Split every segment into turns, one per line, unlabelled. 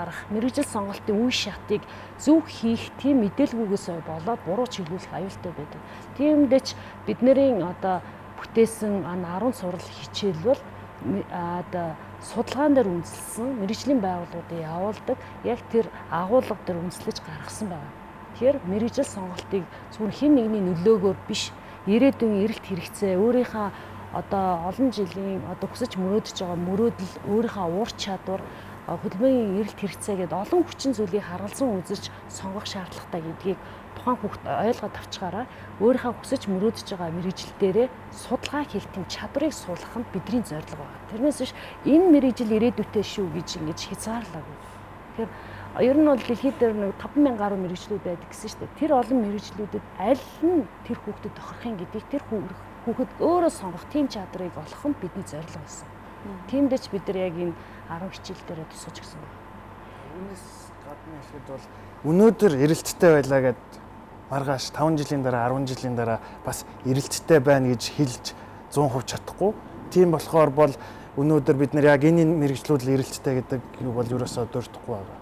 гарах мэргэжил сонголтын үе шатыг зөв хийх тийм мэдээлгүйгээс болоод буруу чиглүүлэх аюултай байдаг. Тиймдээ ч бидний одоо бүтээсэн 10 сурал хичээлбэл судалгаан дээр үндэслэн мэргэжлийн байгууллагуудыг явуулдаг яг тэр агуулга дээр үндэслэж гаргасан байна. Тэгэхээр мэргэжил сонголтыг зөвхөн хэн нэгний нөлөөгөөр биш, ирээдүйн эрэлт хэрэгцээ, өөрийнхөө одоо олон жилийн одоо хүсэж мөрөөдөж байгаа мөрөөдөл, өөрийнхөө ур чадвар, хөдөлмөрийн эрэлт хэрэгцээгээд олон хүчин зүйлийг харгалзан үзэж сонгох шаардлагатай гэдгийг тухайн хүүхд ойлгоод авчгаараа өөрийнхөө хүсэж мөрөөдөж байгаа мэргэжил дээрээ судалгаа хийх тийм чадварыг суулгах нь бидний зорилго байна. Тэрнээс биш энэ мэргэжил ирээдүйтэй шүү гэж ингэж хязгаарлаагүй. Тэгэхээр ер нь бол дэлхийд дээр 5,000 гаруй мэргэжлүүд байдаг гэсэн шүү дээ. Тэр олон мэргэжлүүдэд аль нь тэр хүүхдэд тохирохын гэдгийг тэр хүүхэд өөрөө сонгох тийм чадрыг олох нь бидний зорилго байсан. Тиймдээ ч бид нар яг энэ 10 хичээл дээрээ тусгаж гисэн байна.
Үүнээс гадна хэлэхэд бол өнөөдөр эрэлттэй байлаа гэд маргааш 5 жилийн дараа 10 жилийн дараа бас эрэлттэй байна гэж хэлж 100% чадахгүй. Тийм болохоор бол өнөөдөр бид нар яг энэ мэргэжлүүд л эрэлттэй гэдэг юу бол ерөөсөө дуртахгүй байгаа.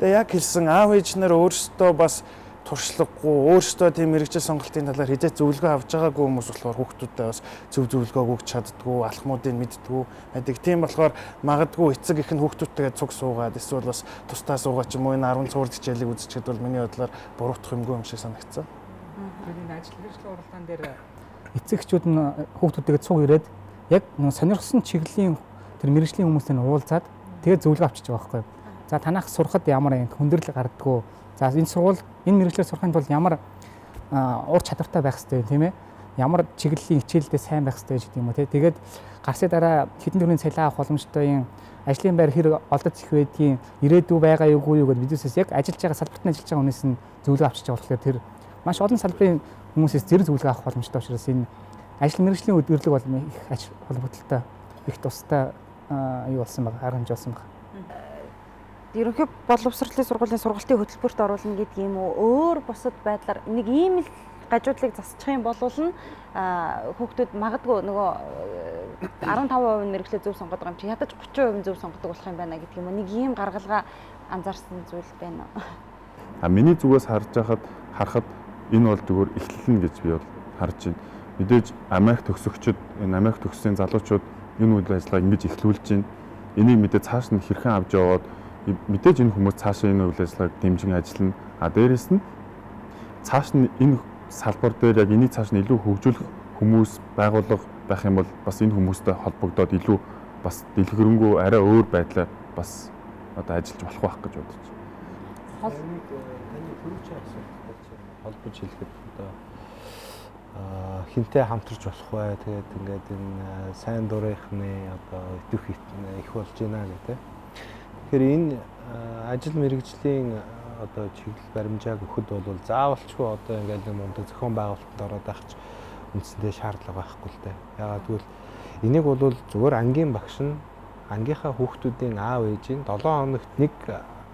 Тэгээ яг хэлсэн аав ээж нар өөрсдөө бас туршлагагүй, өөрсдөө тийм мэргэжил сонголтын талаар хизээ зөвлөгөө авч байгаагүй хүмүүс болохоор хүүхдүүдтэй бас зөв зөвлөгөөг өгч чаддгүй, алхмуудыг мэддэггүй байдаг. Тийм болохоор магадгүй эцэг их нь хүүхдүүдтэйгээ цуг суугаад эсвэл бас тусдаа суугаад ч юм уу энэ 10 цуврал хичээлийг үзчихэд бол миний бодлоор буруутгах юмгүй юм шиг санагдсан.
Тэгээд ажил мэргэжлийн уралдаан дээр эцэгчүүд нь хүүхдүүдтэйгээ цуг ирээд яг сонирхсан чиглэлийн тэр мэргэжлийн хүмүүстэй уулзаад тэгээд зөвлөгөө авчиж байгаа байхгүй. За танах сурахад ямар хүндрэл гардггүй. За энэ сургууль энэ мэргэжлээр сурахын тулд ямар ур чадвартай байх хэрэгтэй тийм ээ. Ямар чиглэлийн хичээлдээ сайн байх хэрэгтэй гэдэг юм уу тий. Тэгээд гарсны дараа хэдэн төрлийн цалин авах боломжтой юм ажлын байр хэр олдож их байдгийн ирээдүй байгаа юу гэдээ бидээс яг ажиллаж байгаа салбарт нь ажиллаж байгаа хүнээс нь зөвлөгөө авчиж байгаа болохоор тэр маш олон салбарын хүмүүсээс зэрэг зөвлөгөө авах боломжтой учраас энэ ажил мэргэжлийн өдөрлөг бол их ач холбогдолтой их тустай юу болсон байгаа арга хэмжээ болсон байгаа.
Ерөнхий боловсролын сургуулийн сургалтын хөтөлбөрт оруулна гэдэг юм уу? Өөр бусад байдлаар нэг ийм л гажуудлыг засчих юм бол хүүхдүүд магадгүй нөгөө 15% мэргэжлээ зөв сонгоод байгаа юм чи ядаж 30% зөв сонгодог болох юм байна гэдэг юм уу? Нэг ийм гаргалгаа анзаарсан зүйл байна уу?
Миний зүгээс харахад энэ бол зүгээр эхлэлнэ гэж би бол харж байна. Мэдээж Америк төгсөгчид, энэ Америк төгссөн залуучууд энэ үйл ажиллагааг ингэж эхлүүлж байна. Энийг мэдээ цааш нь хэрхэн авч яваад мэдээж энэ хүмүүс цаашаа энэ үйл ажиллагааг дэмжин ажиллана. Дээрээс нь цааш нь энэ салбар дээр яг энийг цааш нь илүү хөгжүүлэх хүмүүс байгууллага байх юм бол бас энэ хүмүүстэй холбогдоод илүү бас дэлгэрэнгүй арай өөр байдлаар бас одоо ажиллаж болох байх гэж бодож байна.
Таны төрөвчийн асуудал холбож хэлэхэд одоо хинтээ хамтарч болох бай. Тэгээд ингээд энэ сайн дурынхны одоо идэх их болж байна гэдэг. Тэгэхээр энэ ажил мэргэжлийн одоо чиглэл баримжааг өгөхөд бол заавалчгүй одоо ингээд нэг мундаг зохион байгуулалтанд ороод байх ч үндсэндээ шаардлага байхгүй л дээ. Яагаад гэвэл энийг бол зүгээр ангийн багш нь ангийнхаа хүүхдүүдийн аав ээжийн 7 хоногт нэг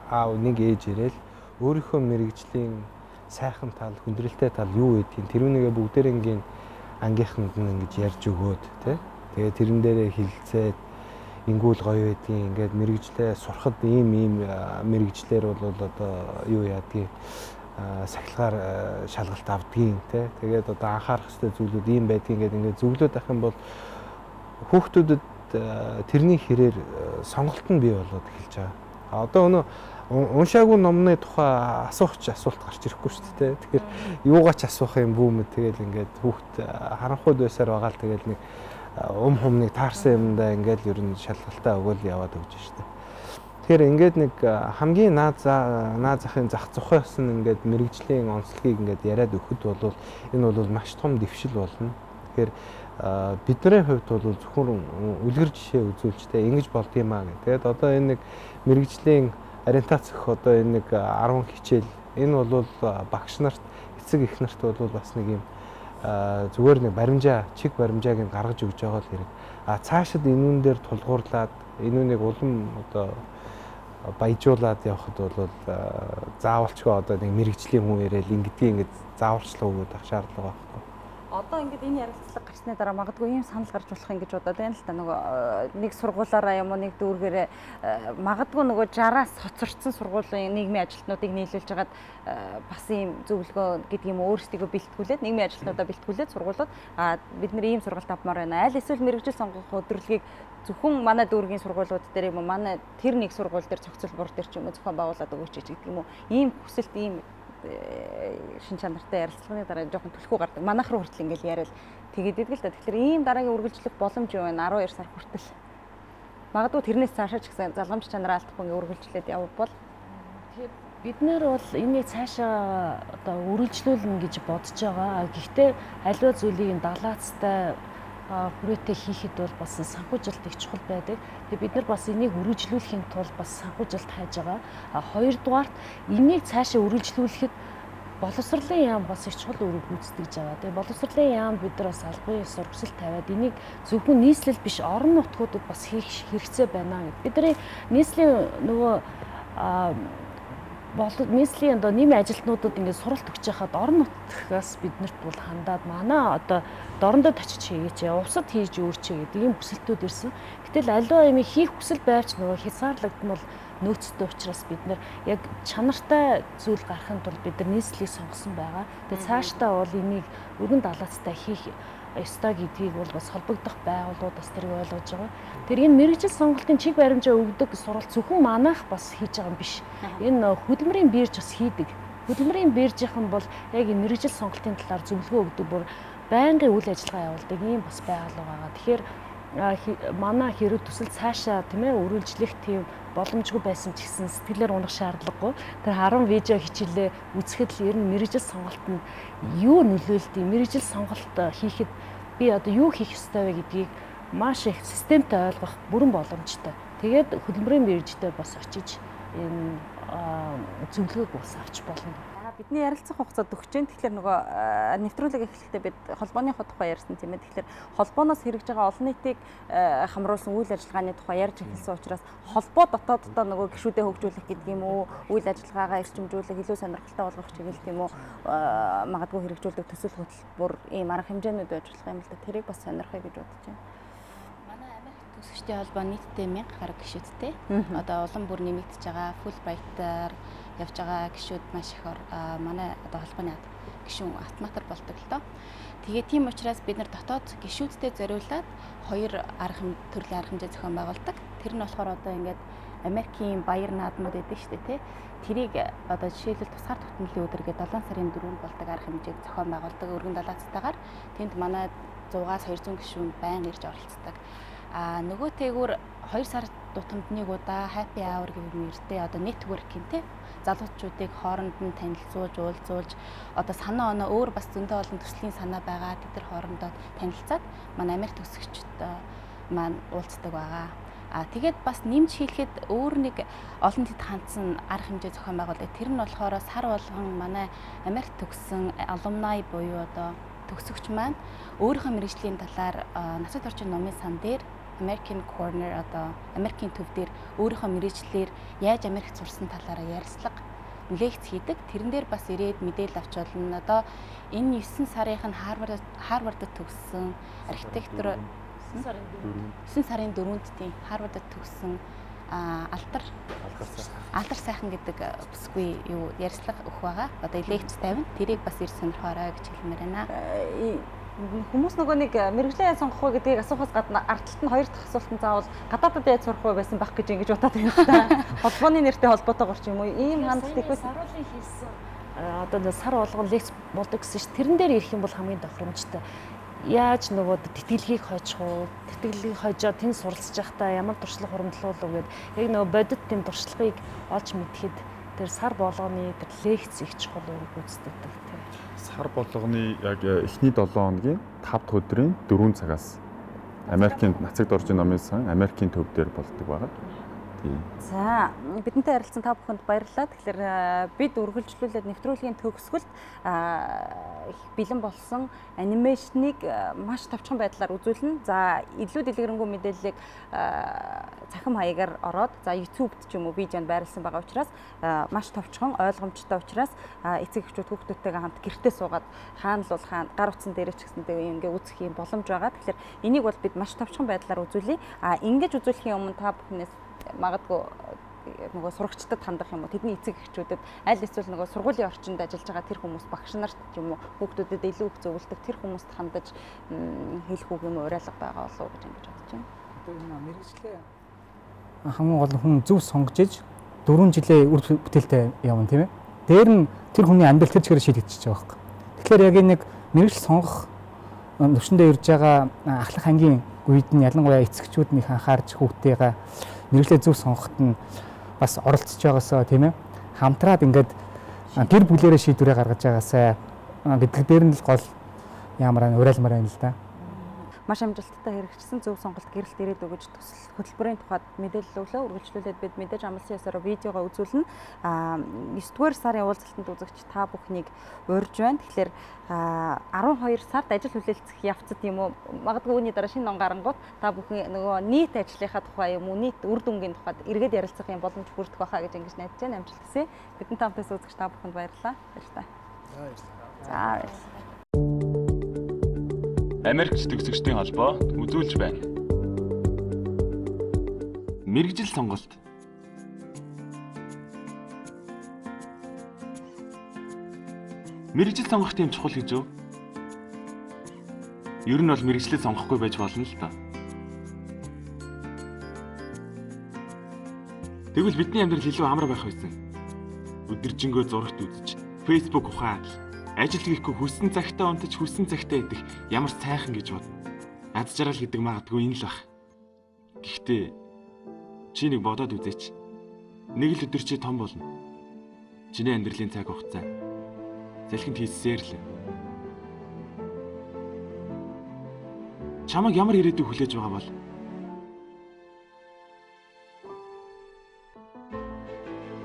аав нэг ээж ирээл өөрийнхөө мэргэжлийн сайхан тал, хүндрэлтэй тал юу гэдгийг тэрүүнийгээ бүгдээрээ ангийнханд нь ингэж ярьж өгөөд тий. Тэгээд тэрэн дээрээ хилцээд ингүүл гоё байдгийн ингээд мэргэжлээ сурахад ийм мэргэжлэр бол одоо юу яадгийг сахилгаар шалгалт авдгийн тий. Тэгээд одоо анхаарах хэрэгтэй зүйлүүд ийм байдгийн ингээд зөвлөд авах юм бол хүүхдүүдэд тэрний хэрээр сонголт нь бий болоод эхэлж байгаа. Одоо өнөө уншаагүй номны тухай асуух асуулт гарч ирэхгүй шүү дээ. Тэгэхээр юугаач асуух юм бүү мэд тэгэл ингээд хүүхд харанхуйд байсаар байгаа л тэгэл нэг humныг таарсан юмдаа ингээд ер нь шалгалтаа өгөөл яваад өгч штэ. Тэгэхээр ингээд нэг хамгийн наад захын зах зохиос нь ингээд мэрэгжлийн онцлогийг ингээд яриад өгөхөд бол энэ бол маш том дэвшил болно. Тэгэхээр бидний хувьд бол зөвхөн үлгэр жишээ үзүүлжтэй ингэж болдгиймаа гэх. Тэгээд одоо энэ нэг мэрэгжлийн ориентац өгөх одоо энэ нэг 10 хичээл энэ бол багш нарт эцэг эх нарт бол бас нэг юм зүгээр нэг баримжаа, чиг баримжааг гаргаж өгж байгаа л хэрэг. Цаашид энүүн дээр тулгуурлаад энүүнийг улам одоо баяжуулаад явхад бол заавалчгүй одоо нэг мэрэгжлийн хүн ирээл ингэдгийг ингэ зааварчлага өгөх шаардлага байхгүй.
Одоо ингээд энэ ярилцлага гарсны дараа магадгүй ийм санал гарч болох юм гэж бодоод байна л та. Нөгөө нэг сургуулаараа юм уу нэг дүүргээрээ магадгүй нөгөө 60-аас хоцорсон сургуулийн нийгмийн ажилтнуудыг нийлүүлж хагаад бас ийм зөвлөгөө гэдэг юм өөрсдийгөө бэлтгүүлээд нийгмийн ажилтнуудаа бэлтгүүлээд сургуулиуд бид нэр ийм сургалт авмаар байна. Аль эсвэл мэрэгжил сонгох өдрөлгийг зөвхөн манай дүүргийн сургуулиуд дээр юм уу манай тэр нэг сургууль дээр цогцлбор дээр ч юм уу зохион байгуулад өгөөч гэдэг юм уу. Ийм хүсэлт ийм шин чанартай ярилцлагын дараа жоохон түлхүү гардаг. Манайх руу хүртэл ингээл яриад тэгээд идэг л да. Тэгэхээр ийм дараагийн үргэлжлэх боломж юу вэ? 12 сар хүртэл. Магадгүй тэрнээс цаашаа ч гэсэн залгамж чанараа алдахгүй ингээ үргэлжлээд явбал
тэгэхээр бид нэр бол энийг цаашаа одоо үргэлжлүүлнэ гэж бодож байгаа. Гэхдээ аливаа зүйлийг далаацтай хүрээтэй хийхэд бол бас санхүүжилт их чухал байдаг. Тэгээ бид нар бас энийг үргэлжлүүлэхийн тулд бас санхүүжилт хайж байгаа. Хоёрдугаарт энийг цаашаа үргэлжлүүлэхэд боловсролын яам бас их чухал үүрэг гүйцэтгэж байгаа. Тэгээ боловсролын яамд бид нар бас албан ёс зургсэл тавиад энийг зөвхөн нийслэл биш орон нутгуудад бас хийх хэрэгцээ байна гэдэг. Бидний нийслэлийн нөгөө нийслэлийн одоо нийгмийн ажилтнуудад ингээд суралт өгч яхад орон нутгаас биднэрт бол хандаад манай одоо дорндод очиж хийгээч, увсад хийж өөрчөө гэдэг ийм хүсэлтүүд ирсэн. Гэтэл аливаа юм хийх хүсэл байвч нөгөө хязгаарлагдмал нөөцтэй учраас бид нар яг чанартай зүйл гаргахын тулд бид нар нийслэлийг сонгосон байгаа. Тэгээ цаашдаа бол энийг өргөн далаацтай хийх ёстой гэдгийг бол бас холбогдох байгууллагууд бас тэрийг ойлгож байгаа. Тэр энэ мэрэгжил сонголтын чиг баримжаа өгдөг сургалт зөвхөн манайх бас хийж байгаа юм биш. Энэ хөдөлмөрийн бирж бас хийдэг. Хөдөлмөрийн биржийнхэн бол яг энэ мэрэгжил сонголтын талаар зөвлөгөө өгдөг бүр байнгын үйл ажиллагаа явуулдаг ийм бас байгууллага байгаа. Тэгэхээр манай хэрэг төсөл цаашаа тийм ээ үргэлжлэх тийм боломжгүй байсан ч гэсэн сэтгэлээр унах шаардлагагүй. Тэр 10 видео хичээлээ үзэхэд л ер нь мэрэгжил сонголтод юу нөлөөлдөг, мэрэгжил сонголт хийхэд би одоо юу хийх ёстой вэ гэдгийг маш их системтэй ойлгох бүрэн боломжтой. Тэгээд хөдөлмөрийн биржтэй бас очиж энэ зөвлөгөөг бас авч болно.
Бидний ярилцах хугацаа өгч जैन. Тэгэхээр нөгөө нэвтрүүлэг эхлэхдээ бид холбооны тухай ярьсан тийм ээ. Тэгэхээр холбооноос хэрэгж байгаа олон нийтийг хамруулсан үйл ажиллагааны тухай ярьж эхэлсэн учраас холбоо дотооддоо нөгөө гишүүдэд хөгжүүлэх гэдэг юм уу, үйл ажиллагаагаа эрчимжүүлэх, илүү сонирхолтой болгох чиглэл тийм үү, магадгүй хэрэгжүүлдэг төсөл хөтөлбөр ийм арга хэмжээнүүд байж болох юм л да. Тэрийг бас сонирхъя гэж бодож байна.
Төгсөгчдийн холбоо нийтдээ 1000 гаруй гишүүдтэй. Одоо улам бүр нэмэгдэж байгаа Fulbright-аар явж байгаа гишүүд маш их манай одоо холбооны гишүүн автоматар болдог л доо. Тэгээд тийм учраас бид нар дотоод гишүүдтэй зориулаад хоёр төрлийн арга хэмжээ зохион байгуулдаг. Тэр нь болохоор одоо ингээд Америкийн баяр наадмууд гэдэг шүү дээ, тий. Тэрийг одоо жишээлбэл тусгаар тогтнолын өдөр гэдэг 7 сарын 4-нд болдог арга хэмжээг зохион байгуулдаг өргөн далаацтайгаар тэнд манай 100-аас 200 гишүүн байн ирж оролцдог. Нөгөөтэйгүр 2 сар тутамд нэг удаа happy hour гэх нэртэй одоо networking тий залуучуудыг хооронд нь танилцуулж, уулзуулж одоо санаа оноо өөр бас зөндөө олон төслийн санаа байгаа. Тэд нар хоорондоо танилцаад манай Америк төгсөгчд маань уулздаг байгаа. Тэгээд бас нэмж хийлэхэд өөр нэг олон хэд хандсан арга хэмжээ зохион байгуулдаг. Тэр нь болохоор сар болгон манай Америк төгссөн alumni буюу одоо төгсөгч маань өөрийнхөө мэргэжлийн талаар насад орчин номын сан дээр American Corner одоо Америкийн төв дээр өөрийнхөө мэргэжлэр яаж Америкт сурсан талаараа ярилцлага лекц хийдэг. Тэрэн дээр бас ирээд мэдээлэл авч болно. Одоо энэ 9 сарынх нь Харвардд төгссөн архитектор 9 сарын 4-нд тийм Харвардд төгссөн алдар сайхан гэдэг бүсгүй юу ярилцлага өгөх байгаа. Одоо лекц тавина. Тэрийг бас ирж сонирхоорой гэж хэлмээр байна.
Хүмүүс нөгөө нэг мэрэгжлийн сонгох уу гэдгийг асуухаас гадна ард талд нь хоёр дахь асуулт нь заавал гадаадад яаж сурах вэ байсан байх гэж ингэж бодоод байна л да. Холбооны нэртэй холбоотойгоор ч юм уу ийм хандлт их байсан.
Саруулын хийсэн одоо сар болгон лекц болдог гэсэн чинь тэрэн дээр ирэх юм бол хамгийн тохиромжтой. Яаж нөгөө тэтгэлгийг хойчих уу? Тэтгэлгийг хойжоод тэн суралцж байхдаа ямар туршлага хуримтлуулав гэд яг нөгөө бодит тэм туршлагыг олж мэдхэд тэр сар болгоны тэр лекц их чухал үүрэг гүйцэтгэдэг тийм.
Сар болгоны яг эхний 7 хоногийн 5 дахь өдрийн 4 цагаас Америкийн нацагт орж номын сан Америкийн төв дээр болдог байгаа.
За бидэнтэй харилцсан та бүхэнд баярлалаа. Тэгэхээр бид үргэлжлүүлээд нэвтрүүлгийн төгсгөлд бэлэн болсон анимашныг маш товчхон байдлаар үзүүлнэ. За илүү дэлгэрэнгүй мэдээллийг цахим хаягаар ороод за YouTube-д ч юм уу видеонд байрласан байгаа учраас маш товчхон ойлгомжтой учраас эцэг эхчүүд хүүхдүүдтэйгээ хамт гэртээ суугаад хаана л бол хаана гар утсан дээрээ ч гэсэнтэй ингээ үзэх юм боломж байгаа. Тэгэхээр энийг бол бид маш товчхон байдлаар үзүүлье. Ингэж үзүүлэхийн өмнө та бүхнээс магадгүй нөгөө сурагчдад хандах юм уу тэдний эцэг эхчүүдэд аль эсвэл нөгөө сургуулийн орчинд ажиллаж байгаа тэр хүмүүс багш нарт ч юм уу хүүхдүүдэд илүү их зөвлөдөг тэр хүмүүст хандаж хэлэх үг юм уриалга байгаа болов уу гэж ингэж бодож байна.
Одоо энэ мэргэжлээ хамгийн гол хүн зөв сонгож иж 4 жилийн үр бүтээлтэй явна тийм ээ. Дээр нь тэр хүний амьдрал тэр чигээр шийдэгдчихэж байгаа хэрэг. Тэгэхээр яг нэг мэргэжил сонгох төвшөндөө ирж байгаа ахлах ангийн үед нь ялангуяа эцэгчүүд нэг анхаарч хүүхдтэйгээ мэргэжлээ зөв сонгоход нь бас оролцож байгаасаа тийм ээ хамтраад ингээд гэр бүлээрээ шийдвэрээ гаргаж байгаасаа гэдэг дээр нь л гол ямар уриалмаар байна л да.
Маш амжилттай хэрэгжсэн зөв сонголт гэрэлт ирээд өгөж төсөл хөтөлбөрийн тухайд мэдээлэл өглөө үргэлжлүүлээд бид мэдээж амлсан ясаараа видеогоо үзүүлнэ. 9-р сарын уулзалтанд үзэгч та бүхнийг урьж байна. Тэгэхээр 12 сард ажил хүлээлцэх явцад юм уу магадгүй үүний дараа шинэ ном гарангууд та бүхэн нөгөө нийт ажлынхаа тухай юм уу нийт үр дүнгийн тухайд эргээд ярилцах юм боломж бүрдэх байхаа гэж ингэж найдаж байна. Амжилт хүсье. Бидний тамтаас үзэгч та бүхэнд баярлалаа. Баярлалаа. За баярлалаа.
Америкч төгсөгчдийн холбоо үзүүлж байна. Мэргэжил сонголт. Мэргэжил сонгох тийм чухал гэж үү? Ер нь бол мэргэжлээ сонгохгүй байж болно л доо. Тэгвэл бидний амьдрал илүү амар байх байсан. Өдөржингөө зурагт үзэж, Facebook ухаад ажил хийхгүй хүссэн цагтаа унтаж хүссэн цагтаа идэх ямар сайхан гэж бод. Аз жаргал гэдэг магадгүй энэ л бах. Гэхдээ чи нэг бодоод үзээч. Нэг л өдөр чи том болно. Чиний амьдралын цаг хугацаа салхинд хийсээр л. Чамайг ямар ирээдүй хүлээж байгаа бол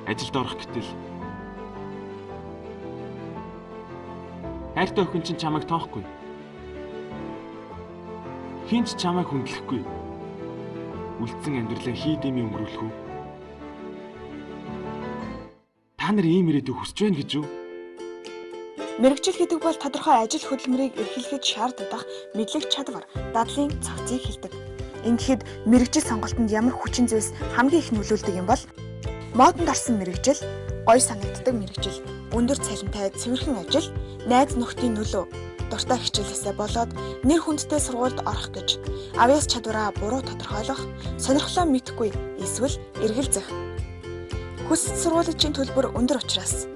ажилд орох гэтэл хайртай охин чинь чамайг тоохгүй. Хин ч чамайг хүндлэхгүй. Үлдсэн амьдралаа хий дэмий өнгөрүүлэх үү? Та нар ийм ирээдүй хүсэж байна гэж юу?
Мэргэжил гэдэг бол тодорхой ажил хөдөлмөрийг эрхлэхэд шаарддаг мэдлэг чадвар, дадлын цогцыг хэлдэг. Ингэхэд мэргэжил сонголтод ямар хүчин зүйлс хамгийн их нөлөөлдөг юм бол модонд орсон мэргэжил, гоё санагддаг мэргэжил, өндөр цалинтай цэвэрхэн ажил, найз нөхдийн нөлөө, дуртай хичээлээсээ болоод нэр хүндтэй сургуульд орох гэж авьяас чадвараа буруу тодорхойлох, сонирхлоо мэдэхгүй эсвэл эргэлзэх. Хүссэн сургуулийн төлбөр өндөр учраас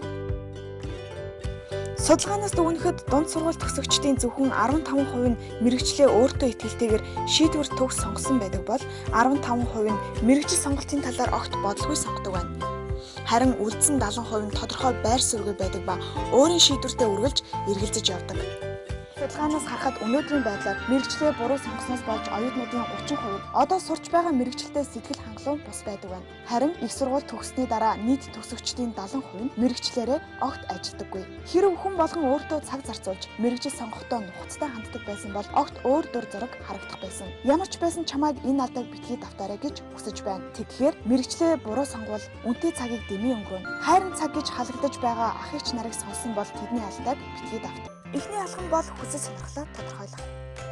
судалгаанаас дүгнэхэд дунд сургууль төгсөгчдийн зөвхөн 15% нь мэргэжлээ өөртөө итгэлтэйгээр шийдвэр төгс сонгосон байдаг бол 15% нь мэргэжил сонголтын талаар огт бодолгүй сонгодог байна. Харин үлдсэн 70% нь тодорхой байр суурьгүй байдаг ба өөрийн шийдвэртээ үргэлж эргэлзэж явдаг. Судалгаанаас харахад өнөөдрийн байдлаар мэргэжлээ буруу сонгосноос болж оюутнуудын 30% одоо сурч байгаа мэргэжилтэд сэтгэл хангалуун бус байдаг байна. Харин их сургууль төгссөний дараа нийт төгсөгчдийн 70% нь мэргэжлээрээ огт ажилдаггүй. Хэрэв хүн болгон өөртөө цаг зарцуулж мэргэжил сонгохдоо нухацтай ханддаг байсан бол огт өөр дур зориг харагдах байсан. Ямар ч байсан чамайг энэ алдааг битгий давтаарай гэж хүсэж байна. Тэгэхээр мэргэжлээ буруу сонгуул үнэтэй цагийг дэмий өнгөрөөнө. Хайрын цаг гэж халагдаж байгаа ах эгч нарыг сонсон бол тэдний алдааг битгий давт. Эхний алхам бол хүсэл сонирхлоо тодорхойлох.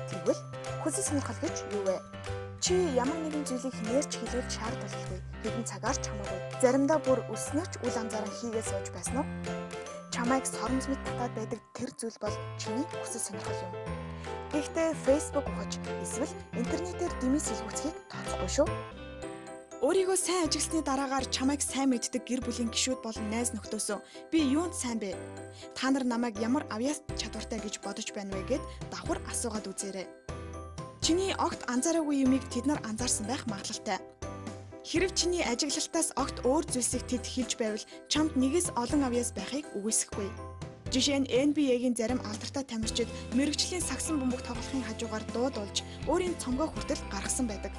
Тэгвэл хүсэл сонирхол гэж юу вэ? Чи ямар нэгэн зүйлийг нэрч хэлүүлж шаардлагагүй. Хэдэн цагаар ч хамаагүй. Заримдаа бүр өснөөч үл анзааран хийгээ сууж байсан уу? Чамайг соромж мэт татаад байдаг тэр зүйл бол чиний хүсэл сонирхол юм. Гэхдээ Facebook ухаж эсвэл интернетээр дэмий сэлгүүцхийг тооцохгүй шүү. Өөрийгөө сайн ажигласны дараагаар чамайг сайн мэддэг гэр бүлийн гишүүд болон найз нөхдөөсөө би юунд сайн бэ? Та нар намайг ямар авьяас чадвартай гэж бодож байна вэ гэд давхар асуугаад үзээрэй. Чиний огт анзаараагүй юмыг тэд нар анзаарсан байх магадлалтай. Хэрэв чиний ажиглалтаас огт өөр зүйлсийг тэд хэлж байвал чамд нэгээс олон авьяас байхыг үгүйсэхгүй. Жишээ нь NBA-гийн зарим алдартай тамирчид мэргэжлийн сагсан бөмбөг тоглохын хажуугаар дуудулж өөрийн цомгоо хүртэл гаргасан байдаг.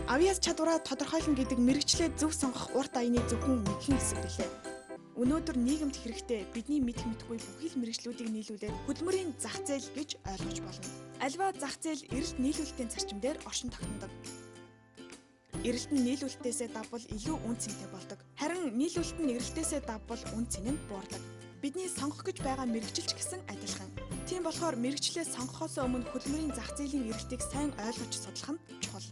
Авьяас чадвараа тодорхойлно гэдэг мэрэгчлээ зөв сонгох урт аяны зөвхөн мэдхийн хэсэг билээ. Өнөөдөр нийгэмд хэрэгтэй бидний мэдх мэдгүй бүхэл мэрэгчлүүдийг нийлүүлээд хөдөлмөрийн зах зээл гэж ойлгож болно. Альва зах зээл эрэлт нийлүүлэлтийн зарчимдэр оршин тогтнодог. Эрэлт нь нийлүүлэлтээсээ давбал илүү үн цэнтэй болдог. Харин нийлүүлэлт нь эрэлтээсээ давбал үн цэн нь буурдаг. Бидний сонгох гэж байгаа мэрэгжилч гэсэн адилхан. Тийм болохоор мэрэгчлээ сонгохоос өмнө хөдөлмөрийн зах зээлийн эрэлтийг сайн ойлгож судлах нь чухал.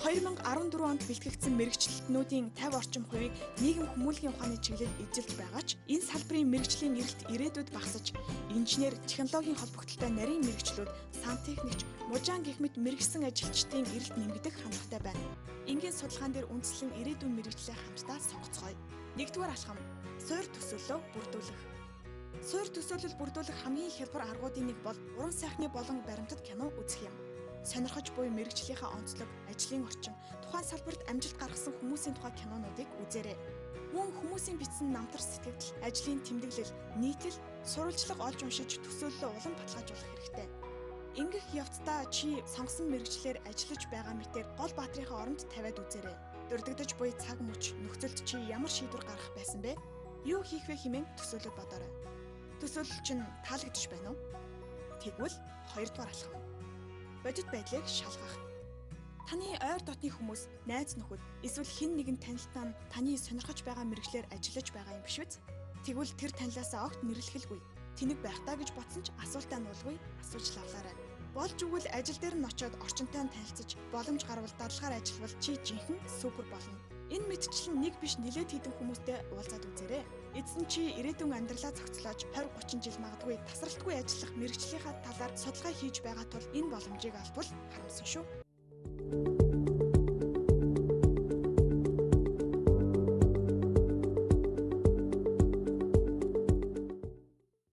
2014 онд бэлтгэгдсэн мэрэгчлэлтнүүдийн 50 орчим хувийг нийгэм хүмүүнлэгийн ухааны чиглэлд эзэлж байгаа ч энэ салбарын мэрэгжлийн эрэлт ирээдүйд багасж, инженер, технологийн холбогдлолтой нарийн мэрэгчлүүд, сантехникч, мужаан гэх мэт мэрэгсэн ажилчдын эрэлт нэмэгдэх хандлагатай байна. Энгийн судалгаан дээр үндэслэн ирээдүйн мэрэгчлээ хамтдаа сонгоцгоё. Нэгдүгээр алхам: суур төсөөллөө бүрдүүлэх. Суур төсөөлөл бүрдүүлэх хамгийн хялбар аргуудын нэг бол уран сайхны болон баримтат кино үзэх юм. Сонирхож буй мэрэгчлийнхаа онцлог, ажлын орчин, тухайн салбарт амжилт гаргасан хүмүүсийн тухай кинонуудыг үзээрэй. Мөн хүмүүсийн бичсэн намтар сэтгэгдэл, ажлын тэмдэглэл, нийтлэл, сурвалжлага олж уншиж төсөөллөө улам баталгаажуулах хэрэгтэй. Ингэх явцдаа чи сонгосон мэрэгчлэр ажиллаж байгаа мэтээр гол баатрийнхаа оронд тавиад үзээрэй. Дурддаж буй цаг мөч нөхцөлд чи ямар шийдвэр гаргах байсан бэ? Юу хийх вэ хэмээн төсөөлөд бодоорой. Төсөөлөл чинь таалагдчих байна уу? Тэгвэл 2 дугаар алхам: бодит байдлыг шалгах. Таны ойр дотны хүмүүс, найз нөхөд, эсвэл хэн нэгэн танилтаа нь таны сонирхож байгаа мэрэгчлэр ажиллаж байгаа юм биш үү? Тэгвэл тэр танилаасаа огт нэрлэхэлгүй. Тэнэг байх таа гэж бодсон ч асуултаа нуулгүй асууж лавлаарай. Болж өгвөл ажил дээр нь очиод орчинтой танилцаж, боломж гарвал дадлагаар ажиллавал чи жинхэнэ супер болно. Энэ мэтчлэн нэг биш нэлээд хэдэн хүмүүстэй уулзаад үзээрэй. Эцэн чи ирээдүйн амьдралаа зохицлоож 20-30 жил магадгүй тасралтгүй ажиллах мэрэгчлийнхаа талаар судалгаа хийж байгаа тул энэ боломжийг олбол харамсан шүү.